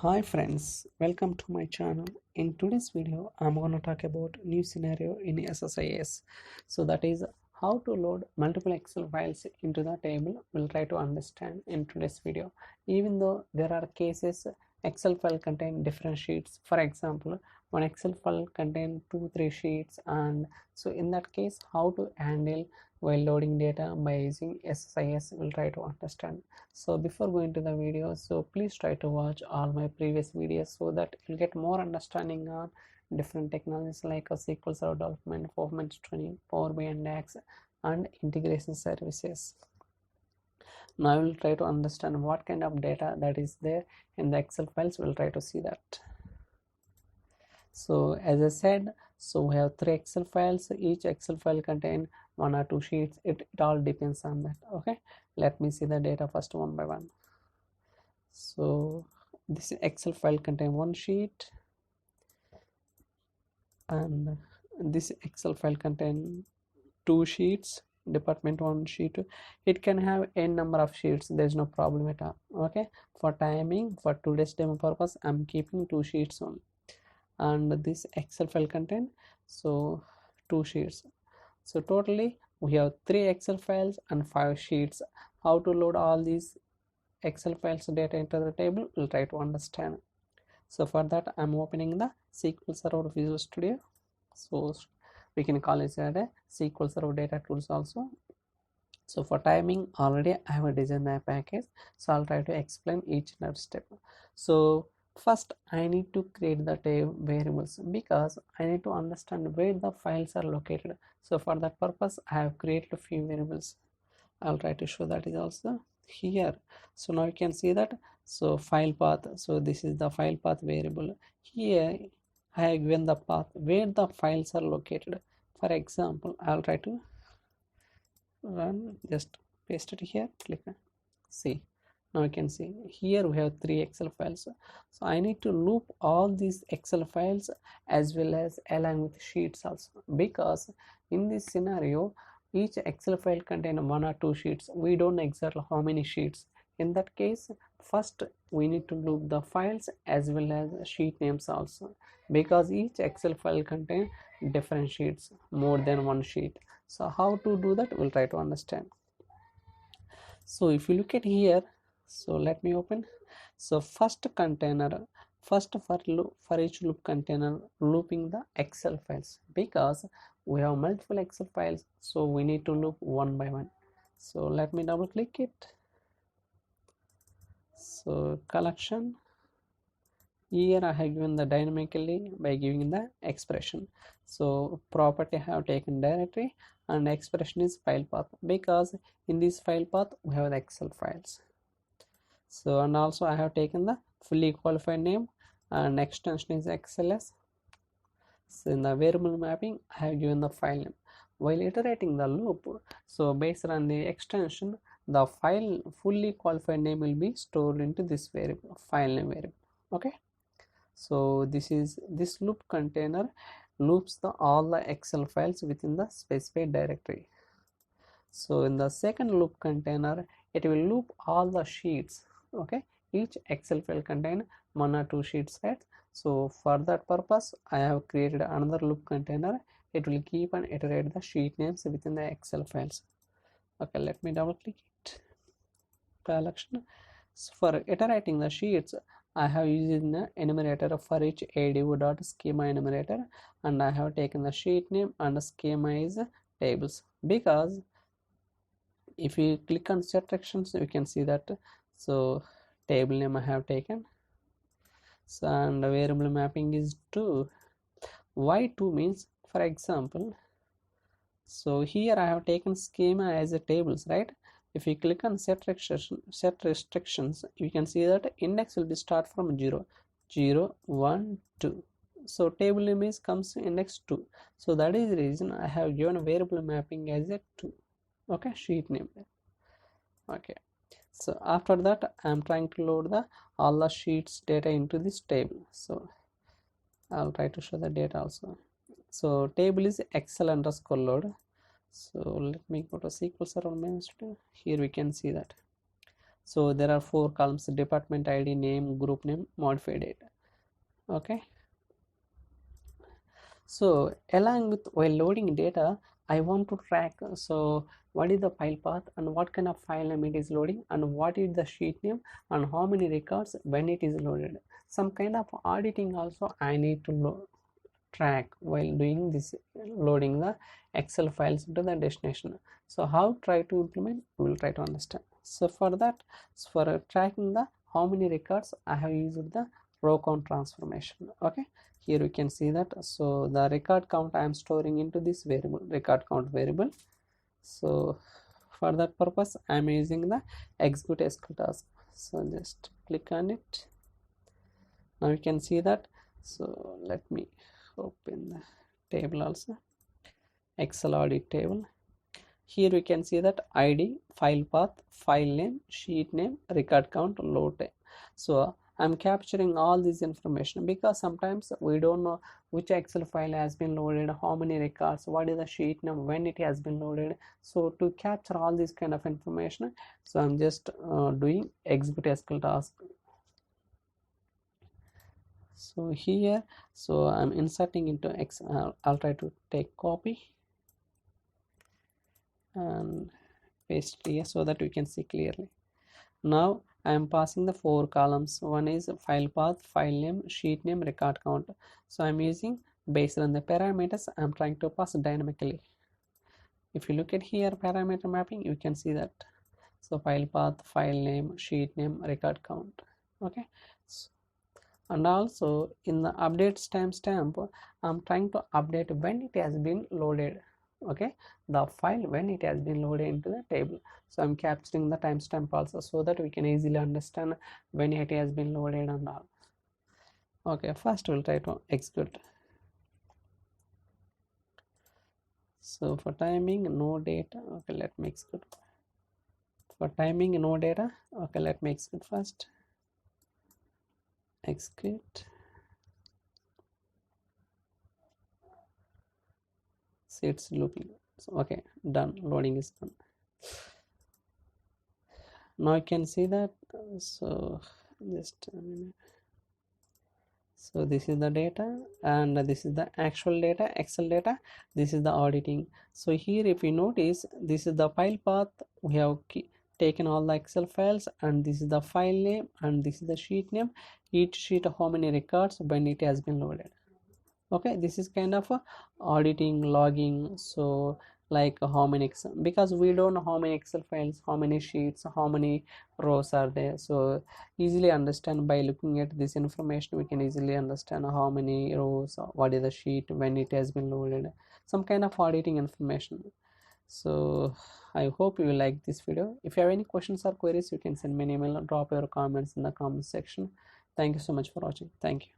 Hi friends, welcome to my channel. In today's video, I'm going to talk about new scenario in SSIS. So that is how to load multiple Excel files into the table. We'll try to understand in today's video. Even though there are cases Excel file contain different sheets. For example, one Excel file contain 2-3 sheets, and so in that case, how to handle while loading data by using SSIS, we'll try to understand. So before going to the video, so please try to watch all my previous videos so that you'll get more understanding on different technologies like a SQL Server development, performance training, Power BI and DAX, and integration services. Now I will try to understand what kind of data that is there in the Excel files. We'll try to see that. So as I said, so we have 3 Excel files. Each Excel file contain 1 or 2 sheets. It all depends on that. Okay, let me see the data first one by one. So this Excel file contain 1 sheet, and this Excel file contain 2 sheets. Department 1 sheet, it can have n number of sheets, there's no problem at all. Okay, for timing, for today's demo purpose, I'm keeping 2 sheets only. And this Excel file contain so 2 sheets. So totally we have 3 Excel files and 5 sheets. How to load all these Excel files data into the table, we'll try to understand. So for that, I'm opening the SQL Server Visual Studio. So we can call it a SQL Server Data Tools also. So for timing, already I have a design a package, so I'll try to explain each and every step. So first I need to create the variables because I need to understand where the files are located. So for that purpose, I have created a few variables. I'll try to show that is also here. So now you can see that, so file path, so this is the file path variable. Here I have given the path where the files are located. For example, I'll try to run, just paste it here, click, see. Now you can see here we have 3 Excel files. So I need to loop all these Excel files as well as along with sheets also, because in this scenario each Excel file contains 1 or 2 sheets. We don't know exactly how many sheets. In that case, first we need to loop the files as well as sheet names also, because each Excel file contains different sheets, more than 1 sheet. So how to do that, we'll try to understand. So if you look at here, so let me open. So first container, first for each loop container, looping the Excel files, because we have multiple Excel files, so we need to loop one by one. So let me double click it. So collection, here I have given the dynamically by giving the expression. So property I have taken directory, and expression is file path, because in this file path we have the Excel files. So and also I have taken the fully qualified name, and extension is XLS. So in the variable mapping I have given the file name. While iterating the loop, so based on the extension, the file fully qualified name will be stored into this variable, file name variable. Okay, so this loop container loops all the Excel files within the specified directory. So in the second loop container, it will loop all the sheets. Okay, each Excel file contain 1 or 2 sheets, right? So for that purpose, I have created another loop container. It will keep and iterate the sheet names within the Excel files. Okay, let me double click it. Collection. So for iterating the sheets, I have used the enumerator for each ADO.schema enumerator, and I have taken the sheet name and the schema is tables, because if you click on set actions, you can see that. So table name I have taken, so and variable mapping is 2. Why 2 means, for example, so here I have taken schema as a tables, right? If you click on set restrictions, you can see that index will be start from 0, 0, 1, 2. So table name is comes index 2. So that is the reason I have given a variable mapping as a 2. Okay, sheet name. Okay, so after that I'm trying to load the all the sheets data into this table. So I'll try to show the data also. So table is Excel underscore load. So let me go to SQL Server main studio. Here we can see that. So there are 4 columns: department ID, name, group name, modified date. Okay, so along with while loading data, I want to track, so what is the file path and what kind of file name it is loading and what is the sheet name and how many records when it is loaded. Some kind of auditing also I need to track while doing this, loading the Excel files into the destination. So how try to implement, we will try to understand. So for that, for tracking the how many records, I have used the row count transformation. Okay, here you can see that. So the record count I am storing into this variable, record count variable. So for that purpose I am using the execute SQL task. So just click on it. Now you can see that. So let me open the table also, Excel audit table. Here we can see that ID, file path, file name, sheet name, record count, load time. So I'm capturing all this information because sometimes we don't know which Excel file has been loaded, how many records, what is the sheet name, when it has been loaded. So to capture all this kind of information, so I'm just doing execute SQL task. So here, so I'm inserting into Excel. I'll try to take copy and paste here so that we can see clearly. Now I am passing the 4 columns. One is file path, file name, sheet name, record count. So I'm using based on the parameters I'm trying to pass dynamically. If you look at here parameter mapping, you can see that. So file path, file name, sheet name, record count. Okay, and also in the updates timestamp, I'm trying to update when it has been loaded. Okay, the file when it has been loaded into the table. So I'm capturing the timestamp also so that we can easily understand when it has been loaded and all. Okay, first we'll try to execute. So for timing, no data. Okay, let me execute. For timing, no data. Okay, let me execute first. Execute. See, it's looping. So okay, done, loading is done. Now you can see that. So just a minute. So this is the data and this is the actual data, Excel data. This is the auditing. So here if you notice, this is the file path. We have taken all the Excel files and this is the file name and this is the sheet name. Each sheet how many records when it has been loaded. Okay, this is kind of a auditing, logging. So like how many Excel, because we don't know how many Excel files, how many sheets, how many rows are there. So easily understand by looking at this information, we can easily understand how many rows, what is the sheet, when it has been loaded, some kind of auditing information. So I hope you like this video. If you have any questions or queries, you can send me an email or drop your comments in the comment section. Thank you so much for watching. Thank you.